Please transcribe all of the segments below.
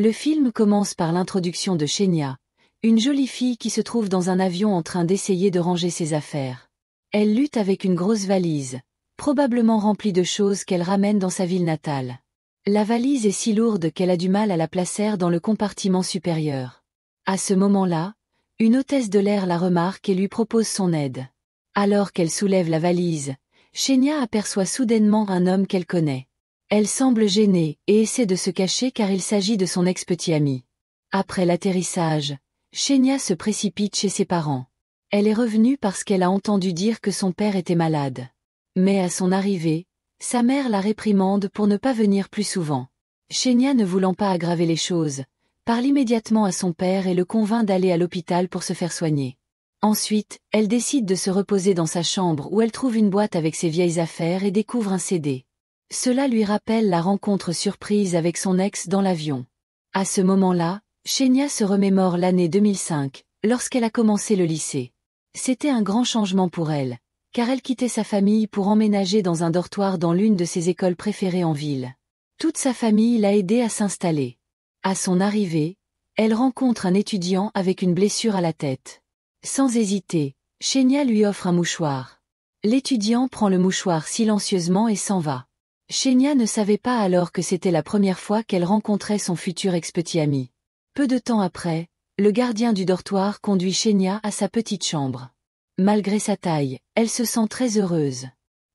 Le film commence par l'introduction de Shenya, une jolie fille qui se trouve dans un avion en train d'essayer de ranger ses affaires. Elle lutte avec une grosse valise, probablement remplie de choses qu'elle ramène dans sa ville natale. La valise est si lourde qu'elle a du mal à la placer dans le compartiment supérieur. À ce moment-là, une hôtesse de l'air la remarque et lui propose son aide. Alors qu'elle soulève la valise, Shenya aperçoit soudainement un homme qu'elle connaît. Elle semble gênée et essaie de se cacher car il s'agit de son ex-petit ami. Après l'atterrissage, Shenya se précipite chez ses parents. Elle est revenue parce qu'elle a entendu dire que son père était malade. Mais à son arrivée, sa mère la réprimande pour ne pas venir plus souvent. Shenya, ne voulant pas aggraver les choses, parle immédiatement à son père et le convainc d'aller à l'hôpital pour se faire soigner. Ensuite, elle décide de se reposer dans sa chambre où elle trouve une boîte avec ses vieilles affaires et découvre un CD. Cela lui rappelle la rencontre surprise avec son ex dans l'avion. À ce moment-là, Shenya se remémore l'année 2005, lorsqu'elle a commencé le lycée. C'était un grand changement pour elle, car elle quittait sa famille pour emménager dans un dortoir dans l'une de ses écoles préférées en ville. Toute sa famille l'a aidée à s'installer. À son arrivée, elle rencontre un étudiant avec une blessure à la tête. Sans hésiter, Shenya lui offre un mouchoir. L'étudiant prend le mouchoir silencieusement et s'en va. Shenya ne savait pas alors que c'était la première fois qu'elle rencontrait son futur ex-petit ami. Peu de temps après, le gardien du dortoir conduit Shenya à sa petite chambre. Malgré sa taille, elle se sent très heureuse.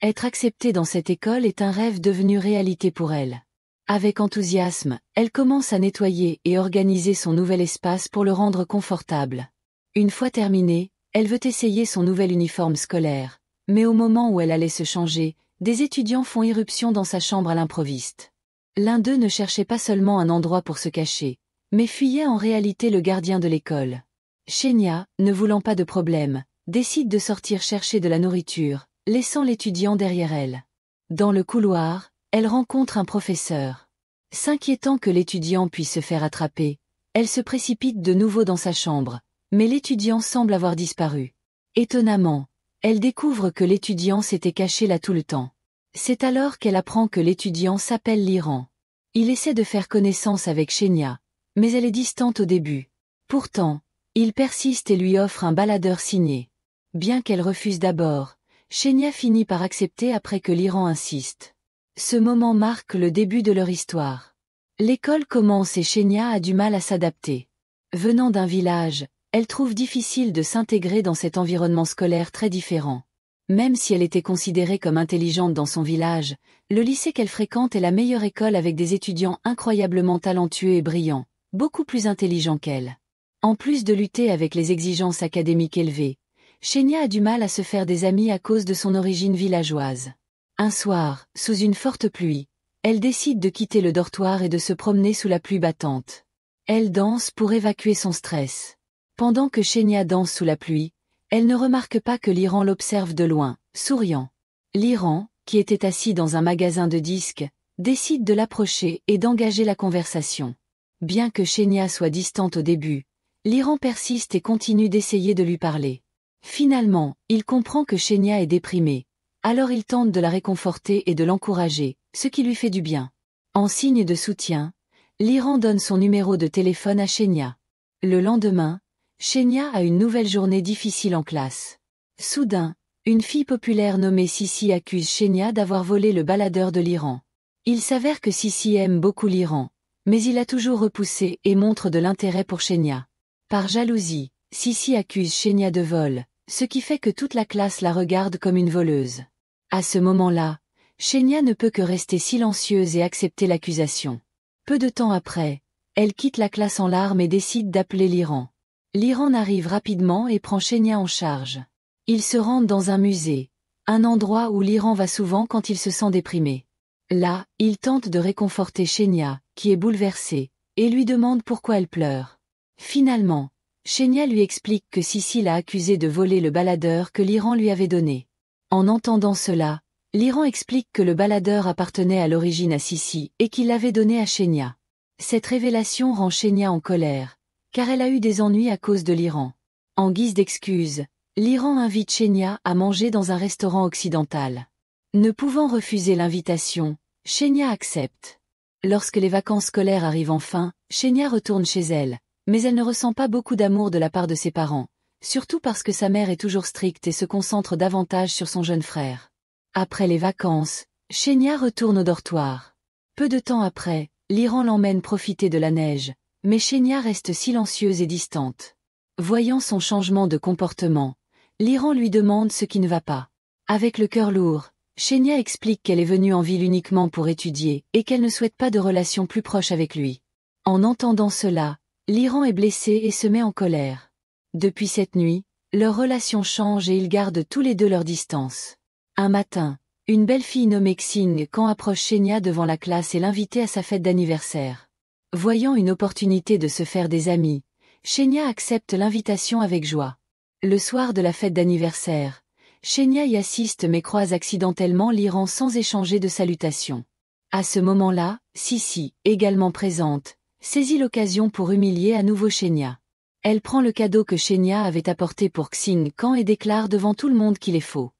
Être acceptée dans cette école est un rêve devenu réalité pour elle. Avec enthousiasme, elle commence à nettoyer et organiser son nouvel espace pour le rendre confortable. Une fois terminée, elle veut essayer son nouvel uniforme scolaire, mais au moment où elle allait se changer, des étudiants font irruption dans sa chambre à l'improviste. L'un d'eux ne cherchait pas seulement un endroit pour se cacher, mais fuyait en réalité le gardien de l'école. Shenya, ne voulant pas de problème, décide de sortir chercher de la nourriture, laissant l'étudiant derrière elle. Dans le couloir, elle rencontre un professeur. S'inquiétant que l'étudiant puisse se faire attraper, elle se précipite de nouveau dans sa chambre, mais l'étudiant semble avoir disparu. Étonnamment, elle découvre que l'étudiant s'était caché là tout le temps. C'est alors qu'elle apprend que l'étudiant s'appelle Liran. Il essaie de faire connaissance avec Shenya, mais elle est distante au début. Pourtant, il persiste et lui offre un baladeur signé. Bien qu'elle refuse d'abord, Shenya finit par accepter après que Liran insiste. Ce moment marque le début de leur histoire. L'école commence et Shenya a du mal à s'adapter. Venant d'un village, elle trouve difficile de s'intégrer dans cet environnement scolaire très différent. Même si elle était considérée comme intelligente dans son village, le lycée qu'elle fréquente est la meilleure école avec des étudiants incroyablement talentueux et brillants, beaucoup plus intelligents qu'elle. En plus de lutter avec les exigences académiques élevées, Shenya a du mal à se faire des amis à cause de son origine villageoise. Un soir, sous une forte pluie, elle décide de quitter le dortoir et de se promener sous la pluie battante. Elle danse pour évacuer son stress. Pendant que Shenya danse sous la pluie, elle ne remarque pas que Liran l'observe de loin, souriant. Liran, qui était assis dans un magasin de disques, décide de l'approcher et d'engager la conversation. Bien que Shenya soit distante au début, Liran persiste et continue d'essayer de lui parler. Finalement, il comprend que Shenya est déprimée. Alors il tente de la réconforter et de l'encourager, ce qui lui fait du bien. En signe de soutien, Liran donne son numéro de téléphone à Shenya. Le lendemain, Shenya a une nouvelle journée difficile en classe. Soudain, une fille populaire nommée Sissi accuse Shenya d'avoir volé le baladeur de Liran. Il s'avère que Sissi aime beaucoup Liran, mais il a toujours repoussé et montre de l'intérêt pour Shenya. Par jalousie, Sissi accuse Shenya de vol, ce qui fait que toute la classe la regarde comme une voleuse. À ce moment-là, Shenya ne peut que rester silencieuse et accepter l'accusation. Peu de temps après, elle quitte la classe en larmes et décide d'appeler Liran. Liran arrive rapidement et prend Shenya en charge. Ils se rendent dans un musée, un endroit où Liran va souvent quand il se sent déprimé. Là, il tente de réconforter Shenya, qui est bouleversée, et lui demande pourquoi elle pleure. Finalement, Shenya lui explique que Sissi l'a accusé de voler le baladeur que Liran lui avait donné. En entendant cela, Liran explique que le baladeur appartenait à l'origine à Sissi et qu'il l'avait donné à Shenya. Cette révélation rend Shenya en colère, car elle a eu des ennuis à cause de Liran. En guise d'excuse, Liran invite Shenya à manger dans un restaurant occidental. Ne pouvant refuser l'invitation, Shenya accepte. Lorsque les vacances scolaires arrivent enfin, Shenya retourne chez elle, mais elle ne ressent pas beaucoup d'amour de la part de ses parents, surtout parce que sa mère est toujours stricte et se concentre davantage sur son jeune frère. Après les vacances, Shenya retourne au dortoir. Peu de temps après, Liran l'emmène profiter de la neige, mais Shenya reste silencieuse et distante. Voyant son changement de comportement, Liran lui demande ce qui ne va pas. Avec le cœur lourd, Shenya explique qu'elle est venue en ville uniquement pour étudier et qu'elle ne souhaite pas de relation plus proche avec lui. En entendant cela, Liran est blessé et se met en colère. Depuis cette nuit, leur relation change et ils gardent tous les deux leur distance. Un matin, une belle fille nommée Xing Kan approche Shenya devant la classe et l'invite à sa fête d'anniversaire. Voyant une opportunité de se faire des amis, Shenya accepte l'invitation avec joie. Le soir de la fête d'anniversaire, Shenya y assiste mais croise accidentellement Liran sans échanger de salutations. À ce moment-là, Sissi, également présente, saisit l'occasion pour humilier à nouveau Shenya. Elle prend le cadeau que Shenya avait apporté pour Xing Kan et déclare devant tout le monde qu'il est faux.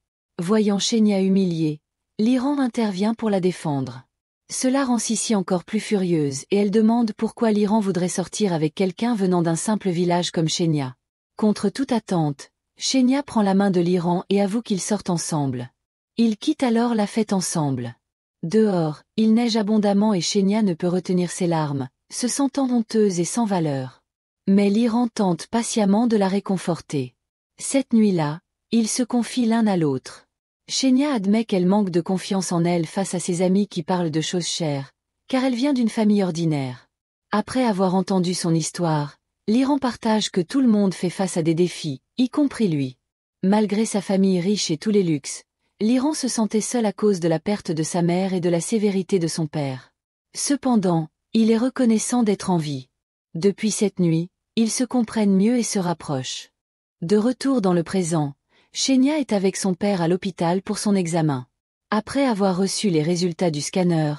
Voyant Shenya humiliée, Liran intervient pour la défendre. Cela rend Sissi encore plus furieuse et elle demande pourquoi Liran voudrait sortir avec quelqu'un venant d'un simple village comme Shenya. Contre toute attente, Shenya prend la main de Liran et avoue qu'ils sortent ensemble. Ils quittent alors la fête ensemble. Dehors, il neige abondamment et Shenya ne peut retenir ses larmes, se sentant honteuse et sans valeur. Mais Liran tente patiemment de la réconforter. Cette nuit-là, ils se confient l'un à l'autre. Shenya admet qu'elle manque de confiance en elle face à ses amis qui parlent de choses chères, car elle vient d'une famille ordinaire. Après avoir entendu son histoire, Liran partage que tout le monde fait face à des défis, y compris lui. Malgré sa famille riche et tous les luxes, Liran se sentait seul à cause de la perte de sa mère et de la sévérité de son père. Cependant, il est reconnaissant d'être en vie. Depuis cette nuit, ils se comprennent mieux et se rapprochent. De retour dans le présent, Shenya est avec son père à l'hôpital pour son examen. Après avoir reçu les résultats du scanner,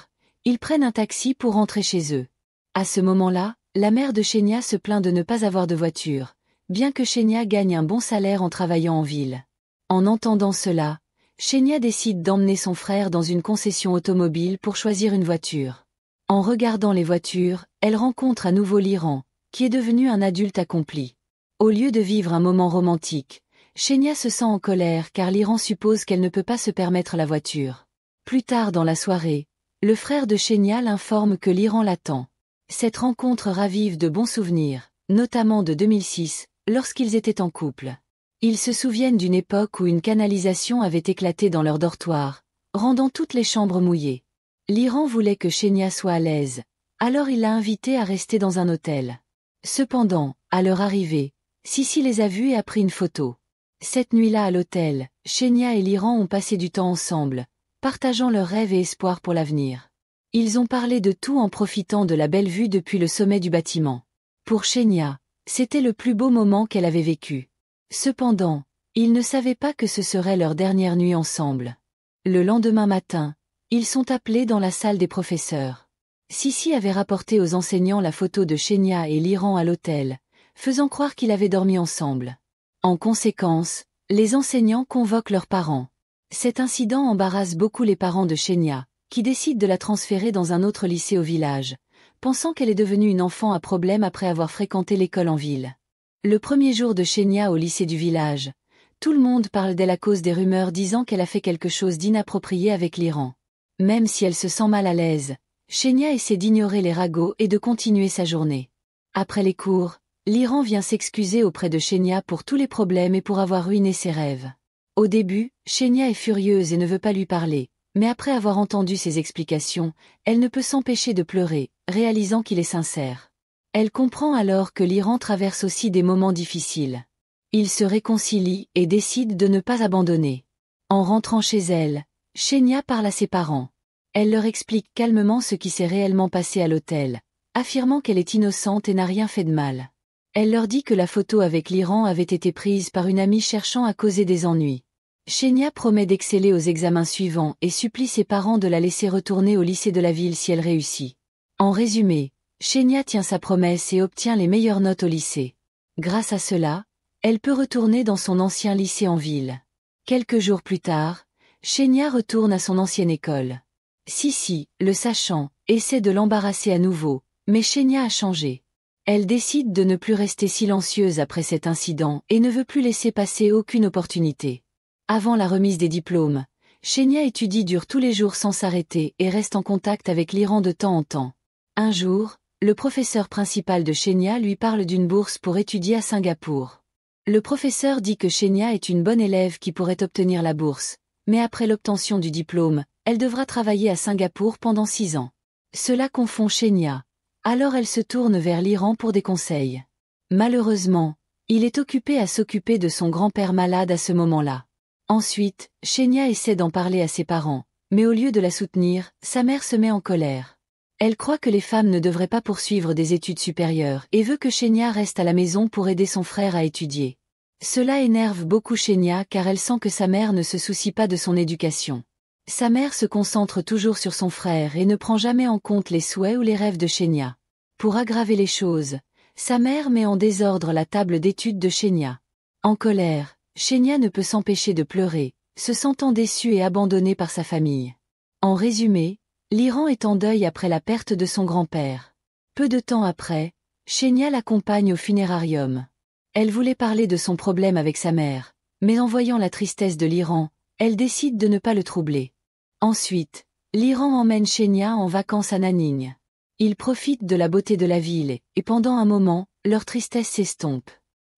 ils prennent un taxi pour rentrer chez eux. À ce moment-là, la mère de Shenya se plaint de ne pas avoir de voiture, bien que Shenya gagne un bon salaire en travaillant en ville. En entendant cela, Shenya décide d'emmener son frère dans une concession automobile pour choisir une voiture. En regardant les voitures, elle rencontre à nouveau Liran, qui est devenu un adulte accompli. Au lieu de vivre un moment romantique, Shenya se sent en colère car Liran suppose qu'elle ne peut pas se permettre la voiture. Plus tard dans la soirée, le frère de Shenya l'informe que Liran l'attend. Cette rencontre ravive de bons souvenirs, notamment de 2006, lorsqu'ils étaient en couple. Ils se souviennent d'une époque où une canalisation avait éclaté dans leur dortoir, rendant toutes les chambres mouillées. Liran voulait que Shenya soit à l'aise, alors il l'a invitée à rester dans un hôtel. Cependant, à leur arrivée, Sissi les a vus et a pris une photo. Cette nuit-là à l'hôtel, Shenya et Liran ont passé du temps ensemble, partageant leurs rêves et espoirs pour l'avenir. Ils ont parlé de tout en profitant de la belle vue depuis le sommet du bâtiment. Pour Shenya, c'était le plus beau moment qu'elle avait vécu. Cependant, ils ne savaient pas que ce serait leur dernière nuit ensemble. Le lendemain matin, ils sont appelés dans la salle des professeurs. Sissi avait rapporté aux enseignants la photo de Shenya et Liran à l'hôtel, faisant croire qu'ils avaient dormi ensemble. En conséquence, les enseignants convoquent leurs parents. Cet incident embarrasse beaucoup les parents de Shenya, qui décident de la transférer dans un autre lycée au village, pensant qu'elle est devenue une enfant à problème après avoir fréquenté l'école en ville. Le premier jour de Shenya au lycée du village, tout le monde parle d'elle à cause des rumeurs disant qu'elle a fait quelque chose d'inapproprié avec Liran. Même si elle se sent mal à l'aise, Shenya essaie d'ignorer les ragots et de continuer sa journée. Après les cours, Liran vient s'excuser auprès de Shenya pour tous les problèmes et pour avoir ruiné ses rêves. Au début, Shenya est furieuse et ne veut pas lui parler, mais après avoir entendu ses explications, elle ne peut s'empêcher de pleurer, réalisant qu'il est sincère. Elle comprend alors que Liran traverse aussi des moments difficiles. Ils se réconcilient et décident de ne pas abandonner. En rentrant chez elle, Shenya parle à ses parents. Elle leur explique calmement ce qui s'est réellement passé à l'hôtel, affirmant qu'elle est innocente et n'a rien fait de mal. Elle leur dit que la photo avec Liran avait été prise par une amie cherchant à causer des ennuis. Shenya promet d'exceller aux examens suivants et supplie ses parents de la laisser retourner au lycée de la ville si elle réussit. En résumé, Shenya tient sa promesse et obtient les meilleures notes au lycée. Grâce à cela, elle peut retourner dans son ancien lycée en ville. Quelques jours plus tard, Shenya retourne à son ancienne école. Sissi, le sachant, essaie de l'embarrasser à nouveau, mais Shenya a changé. Elle décide de ne plus rester silencieuse après cet incident et ne veut plus laisser passer aucune opportunité. Avant la remise des diplômes, Shenya étudie dur tous les jours sans s'arrêter et reste en contact avec l'Iran de temps en temps. Un jour, le professeur principal de Shenya lui parle d'une bourse pour étudier à Singapour. Le professeur dit que Shenya est une bonne élève qui pourrait obtenir la bourse, mais après l'obtention du diplôme, elle devra travailler à Singapour pendant 6 ans. Cela confond Shenya. Alors elle se tourne vers l'Iran pour des conseils. Malheureusement, il est occupé à s'occuper de son grand-père malade à ce moment-là. Ensuite, Shenya essaie d'en parler à ses parents, mais au lieu de la soutenir, sa mère se met en colère. Elle croit que les femmes ne devraient pas poursuivre des études supérieures et veut que Shenya reste à la maison pour aider son frère à étudier. Cela énerve beaucoup Shenya car elle sent que sa mère ne se soucie pas de son éducation. Sa mère se concentre toujours sur son frère et ne prend jamais en compte les souhaits ou les rêves de Shenya. Pour aggraver les choses, sa mère met en désordre la table d'études de Shenya. En colère, Shenya ne peut s'empêcher de pleurer, se sentant déçue et abandonnée par sa famille. En résumé, l'Iran est en deuil après la perte de son grand-père. Peu de temps après, Shenya l'accompagne au funérarium. Elle voulait parler de son problème avec sa mère, mais en voyant la tristesse de l'Iran, elle décide de ne pas le troubler. Ensuite, l'Iran emmène Shenya en vacances à Nanning. Ils profitent de la beauté de la ville et pendant un moment, leur tristesse s'estompe.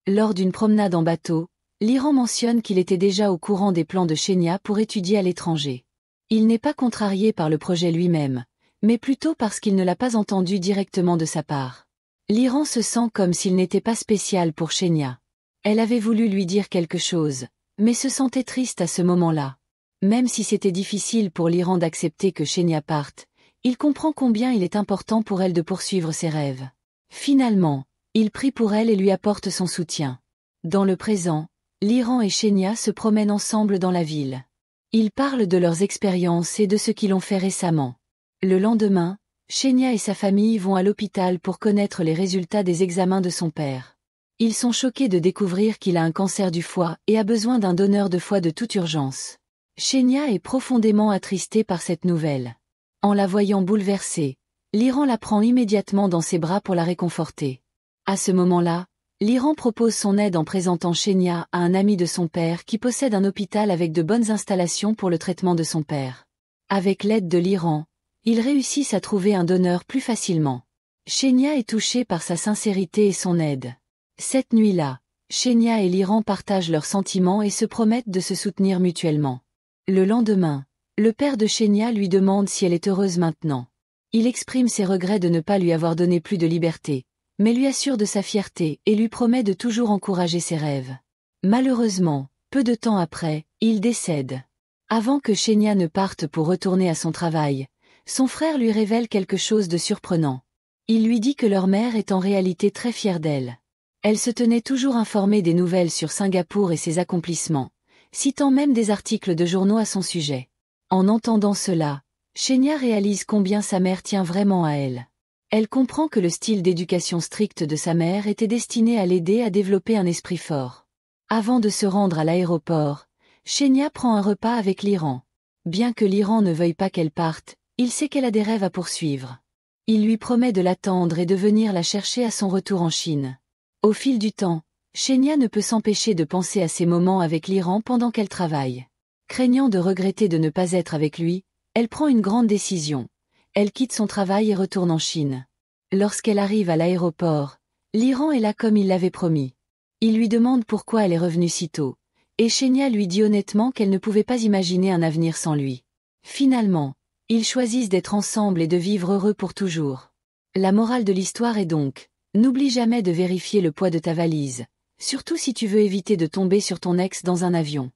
Lors d'une promenade en bateau, l'Iran mentionne qu'il était déjà au courant des plans de Shenya pour étudier à l'étranger. Il n'est pas contrarié par le projet lui-même, mais plutôt parce qu'il ne l'a pas entendu directement de sa part. L'Iran se sent comme s'il n'était pas spécial pour Shenya. Elle avait voulu lui dire quelque chose, mais se sentait triste à ce moment-là. Même si c'était difficile pour l'Iran d'accepter que Shenya parte, il comprend combien il est important pour elle de poursuivre ses rêves. Finalement, il prie pour elle et lui apporte son soutien. Dans le présent, l'Iran et Shenya se promènent ensemble dans la ville. Ils parlent de leurs expériences et de ce qu'ils ont fait récemment. Le lendemain, Shenya et sa famille vont à l'hôpital pour connaître les résultats des examens de son père. Ils sont choqués de découvrir qu'il a un cancer du foie et a besoin d'un donneur de foie de toute urgence. Shenya est profondément attristée par cette nouvelle. En la voyant bouleversée, l'Iran la prend immédiatement dans ses bras pour la réconforter. À ce moment-là, l'Iran propose son aide en présentant Shenya à un ami de son père qui possède un hôpital avec de bonnes installations pour le traitement de son père. Avec l'aide de l'Iran, ils réussissent à trouver un donneur plus facilement. Shenya est touchée par sa sincérité et son aide. Cette nuit-là, Shenya et l'Iran partagent leurs sentiments et se promettent de se soutenir mutuellement. Le lendemain, le père de Shenya lui demande si elle est heureuse maintenant. Il exprime ses regrets de ne pas lui avoir donné plus de liberté, mais lui assure de sa fierté et lui promet de toujours encourager ses rêves. Malheureusement, peu de temps après, il décède. Avant que Shenya ne parte pour retourner à son travail, son frère lui révèle quelque chose de surprenant. Il lui dit que leur mère est en réalité très fière d'elle. Elle se tenait toujours informée des nouvelles sur Singapour et ses accomplissements, citant même des articles de journaux à son sujet. En entendant cela, Shenya réalise combien sa mère tient vraiment à elle. Elle comprend que le style d'éducation stricte de sa mère était destiné à l'aider à développer un esprit fort. Avant de se rendre à l'aéroport, Shenya prend un repas avec l'Iran. Bien que l'Iran ne veuille pas qu'elle parte, il sait qu'elle a des rêves à poursuivre. Il lui promet de l'attendre et de venir la chercher à son retour en Chine. Au fil du temps, Shenya ne peut s'empêcher de penser à ces moments avec l'Iran pendant qu'elle travaille. Craignant de regretter de ne pas être avec lui, elle prend une grande décision. Elle quitte son travail et retourne en Chine. Lorsqu'elle arrive à l'aéroport, l'Iran est là comme il l'avait promis. Il lui demande pourquoi elle est revenue si tôt, et Shenya lui dit honnêtement qu'elle ne pouvait pas imaginer un avenir sans lui. Finalement, ils choisissent d'être ensemble et de vivre heureux pour toujours. La morale de l'histoire est donc, n'oublie jamais de vérifier le poids de ta valise, surtout si tu veux éviter de tomber sur ton ex dans un avion.